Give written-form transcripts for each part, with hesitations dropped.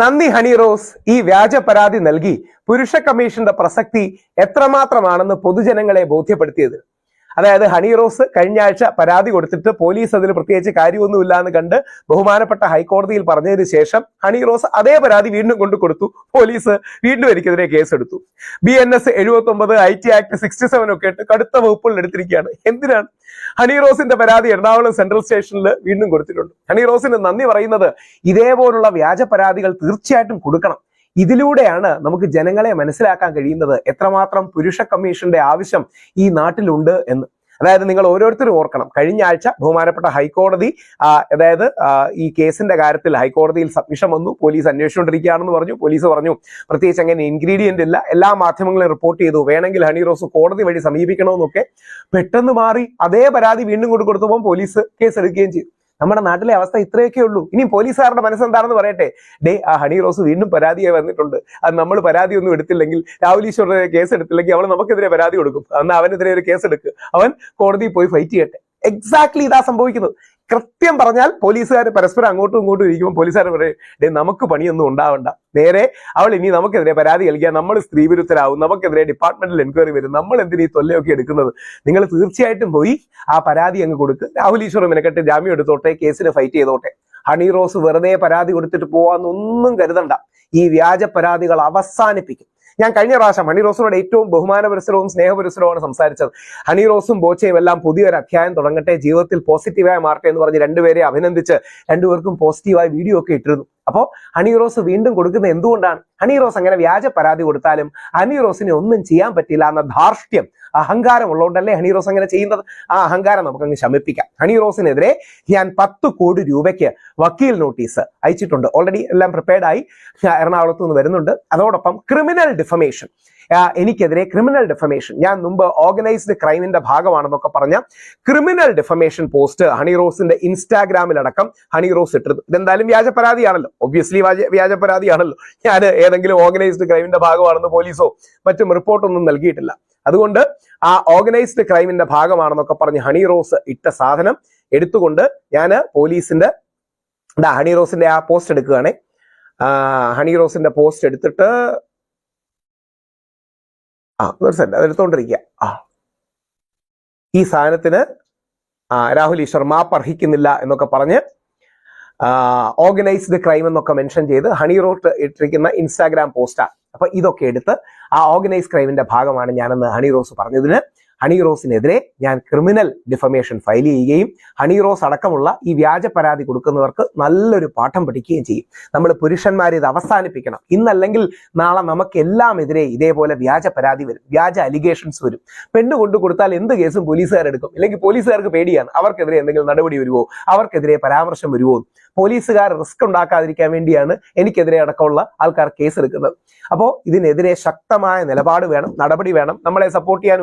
നന്ദി ഹണി റോസ് ഈ വ്യാജ പരാതി നൽകി പുരുഷ കമ്മീഷന്റെ പ്രസക്തി എത്രമാത്രമാണെന്ന് പൊതുജനങ്ങളെ ബോധ്യപ്പെടുത്തിയത്. അതായത് ഹണി റോസ് കഴിഞ്ഞ ആഴ്ച പരാതി കൊടുത്തിട്ട് പോലീസ് അതിൽ പ്രത്യേകിച്ച് കാര്യമൊന്നുമില്ല എന്ന് കണ്ട് ബഹുമാനപ്പെട്ട ഹൈക്കോടതിയിൽ പറഞ്ഞതിന് ശേഷം ഹണി റോസ് അതേ പരാതി വീണ്ടും കൊണ്ടു കൊടുത്തു. പോലീസ് വീണ്ടും എനിക്കെതിരെ കേസെടുത്തു. BNS 79, IT Act 67 ഒക്കെ ഇട്ട് കടുത്ത വകുപ്പുകൾ എടുത്തിരിക്കുകയാണ്. എന്തിനാണ്? ഹണി റോസിന്റെ പരാതി എറണാകുളം സെൻട്രൽ സ്റ്റേഷനിൽ വീണ്ടും കൊടുത്തിട്ടുണ്ട്. ഹണി റോസിന് നന്ദി പറയുന്നത് ഇതേപോലുള്ള വ്യാജ പരാതികൾ തീർച്ചയായിട്ടും കൊടുക്കണം. ഇതിലൂടെയാണ് നമുക്ക് ജനങ്ങളെ മനസ്സിലാക്കാൻ കഴിയുന്നത് എത്രമാത്രം പുരുഷ കമ്മീഷന്റെ ആവശ്യം ഈ നാട്ടിലുണ്ട് എന്ന്. അതായത് നിങ്ങൾ ഓരോരുത്തരും ഓർക്കണം, കഴിഞ്ഞ ആഴ്ച ബഹുമാനപ്പെട്ട ഹൈക്കോടതി അതായത് ഈ കേസിന്റെ കാര്യത്തിൽ ഹൈക്കോടതിയിൽ സബ്മിഷൻ വന്നു. പോലീസ് അന്വേഷിച്ചുകൊണ്ടിരിക്കുകയാണെന്ന് പറഞ്ഞു. പോലീസ് പറഞ്ഞു പ്രത്യേകിച്ച് അങ്ങനെ ഇൻഗ്രീഡിയന്റ് ഇല്ല, എല്ലാ മാധ്യമങ്ങളും റിപ്പോർട്ട് ചെയ്തു, വേണമെങ്കിൽ ഹണി റോസ് കോടതി വഴി സമീപിക്കണമെന്നൊക്കെ. പെട്ടെന്ന് മാറി അതേ പരാതി വീണ്ടും കൊടുത്തപ്പോൾ പോലീസ് കേസെടുക്കുകയും ചെയ്തു. നമ്മുടെ നാട്ടിലെ അവസ്ഥ ഇത്രയൊക്കെ ഉള്ളൂ. ഇനി പോലീസുകാരുടെ മനസ്സെന്താണെന്ന് പറയട്ടെ. ആ ഹണി റോസ് വീണ്ടും പരാതിയായി വന്നിട്ടുണ്ട്, അത് നമ്മൾ പരാതി ഒന്നും എടുത്തില്ലെങ്കിൽ, രാഹുൽ ഈശ്വറിനെതിരെ കേസ് എടുത്തില്ലെങ്കിൽ അവൾ നമുക്കെതിരെ പരാതി കൊടുക്കും, അന്ന് അവനെതിരെ ഒരു കേസ് എടുക്കുക, അവൻ കോടതിയിൽ പോയി ഫൈറ്റ് ചെയ്യട്ടെ. എക്സാക്ട്ലി ഇതാ സംഭവിക്കുന്നത്. കൃത്യം പറഞ്ഞാൽ പോലീസുകാർ പരസ്പരം അങ്ങോട്ടും ഇങ്ങോട്ടും ഇരിക്കുമ്പോൾ പോലീസുകാർ പറയും നമുക്ക് പണിയൊന്നും ഉണ്ടാവണ്ട, നേരെ അവൾ ഇനി നമുക്കെതിരെ പരാതി നൽകിയാൽ നമ്മൾ സ്ത്രീ വിരുദ്ധരാകും, നമുക്കെതിരെ ഡിപ്പാർട്ട്മെന്റൽ എൻക്വയറി വരും, നമ്മൾ എന്തിനീ തൊല്ലയൊക്കെ എടുക്കുന്നത്, നിങ്ങൾ തീർച്ചയായിട്ടും പോയി ആ പരാതി അങ്ങ് കൊടുക്കുക, രാഹുൽ ഈശ്വർ മെനക്കെട്ട് ജാമ്യം എടുത്തോട്ടെ, കേസിന് ഫൈറ്റ് ചെയ്തോട്ടെ. ഹണി റോസ് വെറുതെ പരാതി കൊടുത്തിട്ട് പോവാന്നൊന്നും കരുതണ്ട. ഈ വ്യാജ പരാതികൾ അവസാനിപ്പിക്കും. ഞാൻ കഴിഞ്ഞ പ്രാവശ്യം ഹണി റോസിനോട് ഏറ്റവും ബഹുമാനപുരസരവും സ്നേഹപുരസരവുമാണ് സംസാരിച്ചത്. ഹണി റോസും ബോച്ചയും എല്ലാം പുതിയൊരു അധ്യായം തുടങ്ങട്ടെ, ജീവിതത്തിൽ പോസിറ്റീവായി മാറട്ടെ എന്ന് പറഞ്ഞ് രണ്ടുപേരെ അഭിനന്ദിച്ച് രണ്ടുപേർക്കും പോസിറ്റീവായ വീഡിയോ ഒക്കെ ഇട്ടിരുന്നു. അപ്പോൾ ഹണി റോസ് വീണ്ടും കൊടുക്കുന്നത് എന്തുകൊണ്ടാണ്? ഹണി റോസ് അങ്ങനെ വ്യാജ പരാതി കൊടുത്താലും ഹണി റോസിനെ ഒന്നും ചെയ്യാൻ പറ്റില്ല എന്ന ധാർഷ്ട്യം, അഹങ്കാരം ഉള്ളതുകൊണ്ടല്ലേ ഹണി റോസ് അങ്ങനെ ചെയ്യുന്നത്. ആ അഹങ്കാരം നമുക്കങ്ങ് ശമിപ്പിക്കാം. ഹണി റോസിനെതിരെ ഞാൻ 10 കോടി രൂപയ്ക്ക് വക്കീൽ നോട്ടീസ് അയച്ചിട്ടുണ്ട്. ഓൾറെഡി എല്ലാം പ്രിപ്പയർഡ് ആയി, എറണാകുളത്ത് നിന്ന് വരുന്നുണ്ട്. അതോടൊപ്പം ക്രിമിനൽ ഡിഫമേഷൻ, എനിക്കെതിരെ ക്രിമിനൽ ഡിഫമേഷൻ, ഞാൻ മുമ്പ് ഓർഗനൈസ്ഡ് ക്രൈമിന്റെ ഭാഗമാണെന്നൊക്കെ പറഞ്ഞ ക്രിമിനൽ ഡിഫമേഷൻ പോസ്റ്റ് ഹണി റോസിന്റെ ഇൻസ്റ്റാഗ്രാമിലടക്കം ഹണി റോസ് ഇട്ടിരുന്നു. ഇതെന്തായാലും വ്യാജ പരാതിയാണല്ലോ, ഒബ്വിയസ്ലി വ്യാജ പരാതിയാണല്ലോ. ഞാൻ ഏതെങ്കിലും ഓർഗനൈസ്ഡ് ക്രൈമിന്റെ ഭാഗമാണെന്ന് പോലീസോ മറ്റും റിപ്പോർട്ടൊന്നും നൽകിയിട്ടില്ല. അതുകൊണ്ട് ആ ഓർഗനൈസ്ഡ് ക്രൈമിന്റെ ഭാഗമാണെന്നൊക്കെ പറഞ്ഞ് ഹണി റോസ് ഇട്ട സാധനം എടുത്തുകൊണ്ട് ഞാൻ പോലീസിന്റെ ഹണി റോസിന്റെ ആ പോസ്റ്റ് എടുക്കുകയാണെ. ഹണി റോസിന്റെ പോസ്റ്റ് എടുത്തിട്ട് അതെടുത്തോണ്ടിരിക്കുക. ഈ സാധനത്തിന് രാഹുൽ ഈശ്വർ മാപ്പ് അർഹിക്കുന്നില്ല എന്നൊക്കെ പറഞ്ഞ് ഓർഗനൈസ്ഡ് ക്രൈം എന്നൊക്കെ മെൻഷൻ ചെയ്ത് ഹണി റോസ് ഇട്ടിരിക്കുന്ന ഇൻസ്റ്റാഗ്രാം പോസ്റ്റാണ്. അപ്പൊ ഇതൊക്കെ എടുത്ത് ആ ഓർഗനൈസ്ഡ് ക്രൈമിന്റെ ഭാഗമാണ് ഞാനെന്ന് ഹണി റോസ് പറഞ്ഞതിന് ഹണി റോസിനെതിരെ ഞാൻ ക്രിമിനൽ ഡിഫമേഷൻ ഫയൽ ചെയ്യുകയും ഹണി റോസ് അടക്കമുള്ള ഈ വ്യാജ പരാതി കൊടുക്കുന്നവർക്ക് നല്ലൊരു പാഠം പഠിക്കുകയും ചെയ്യും. നമ്മൾ പുരുഷന്മാർ ഇത് അവസാനിപ്പിക്കണം. ഇന്നല്ലെങ്കിൽ നാളെ നമുക്ക് എല്ലാം എതിരെ ഇതേപോലെ വ്യാജ പരാതി വരും, വ്യാജ അലിഗേഷൻസ് വരും. പെണ്ണ് കൊണ്ടു കൊടുത്താൽ എന്ത് കേസും പോലീസുകാരെടുക്കും. ഇല്ലെങ്കിൽ പോലീസുകാർക്ക് പേടിയാണ്, അവർക്കെതിരെ എന്തെങ്കിലും നടപടി വരുമോ, അവർക്കെതിരെ പരാമർശം വരുമോ. പോലീസുകാർ റിസ്ക് ഉണ്ടാക്കാതിരിക്കാൻ വേണ്ടിയാണ് എനിക്കെതിരെ അടക്കമുള്ള ആൾക്കാർ കേസെടുക്കുന്നത്. അപ്പോൾ ഇതിനെതിരെ ശക്തമായ നിലപാട് വേണം, നടപടി വേണം. നമ്മളെ സപ്പോർട്ട് ചെയ്യാൻ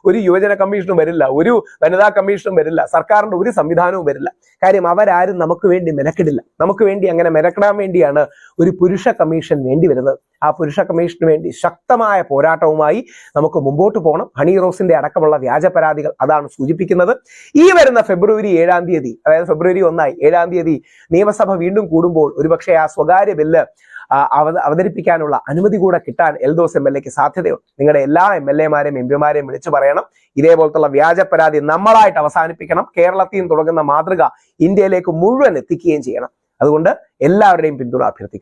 ഒരു യുവജന കമ്മീഷനും വരില്ല, ഒരു വനിതാ കമ്മീഷനും വരില്ല, സർക്കാരിന്റെ ഒരു സംവിധാനവും വരില്ല. കാര്യം അവരാരും നമുക്ക് വേണ്ടി മെനക്കെടില്ല. നമുക്ക് വേണ്ടി അങ്ങനെ മെനക്കെടാൻ വേണ്ടിയാണ് ഒരു പുരുഷ കമ്മീഷൻ വേണ്ടി വരുന്നത്. ആ പുരുഷ കമ്മീഷന് വേണ്ടി ശക്തമായ പോരാട്ടവുമായി നമുക്ക് മുമ്പോട്ട് പോകണം. ഹണി റോസിന്റെ അടക്കമുള്ള വ്യാജ പരാതികൾ അതാണ് സൂചിപ്പിക്കുന്നത്. ഈ വരുന്ന ഫെബ്രുവരി 7-ാം തീയതി, അതായത് ഫെബ്രുവരി 1 7-ാം തീയതി നിയമസഭ വീണ്ടും കൂടുമ്പോൾ ഒരുപക്ഷെ ആ സ്വകാര്യ ബില്ല് അവതരിപ്പിക്കാനുള്ള അനുമതി കൂടെ കിട്ടാൻ എൽദോസ് MLA സാധ്യതയുണ്ട്. നിങ്ങളുടെ എല്ലാ MLA-മാരെയും MP-മാരെയും വിളിച്ചു പറയണം, ഇതേപോലത്തുള്ള വ്യാജ പരാതി നമ്മളായിട്ട് അവസാനിപ്പിക്കണം. കേരളത്തിൽ നിന്ന് തുടങ്ങുന്ന മാതൃക ഇന്ത്യയിലേക്ക് മുഴുവൻ എത്തിക്കുകയും ചെയ്യണം. അതുകൊണ്ട് എല്ലാവരുടെയും പിന്തുണ അഭ്യർത്ഥിക്കും.